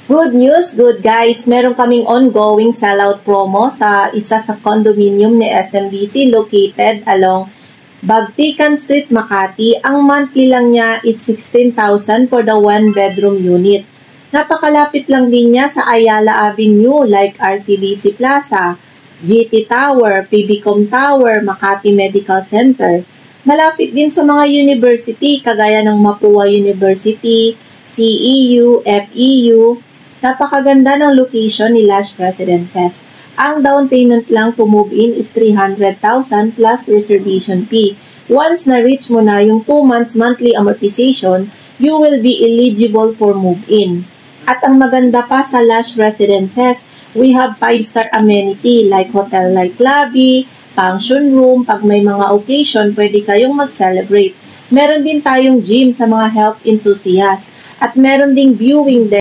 Good news, good guys. Meron kaming ongoing sellout promo sa isa sa condominium ni SMBC located along Bagtikan Street, Makati. Ang monthly lang niya is 16,000 for the 1-bedroom unit. Napakalapit lang din niya sa Ayala Avenue like RCBC Plaza, GT Tower, PBCom Tower, Makati Medical Center. Malapit din sa mga university kagaya ng Mapua University, CEU, FEU. Napakaganda ng location ni Lush Residences. Ang down payment lang to move in is 300,000 plus reservation fee. Once na-reach mo na yung 2 months monthly amortization, you will be eligible for move-in. At ang maganda pa sa Lush Residences, we have 5-star amenity like hotel-like lobby, function room. Pag may mga occasion, pwede kayong mag-celebrate. Meron din tayong gym sa mga health enthusiasts. At meron ding viewing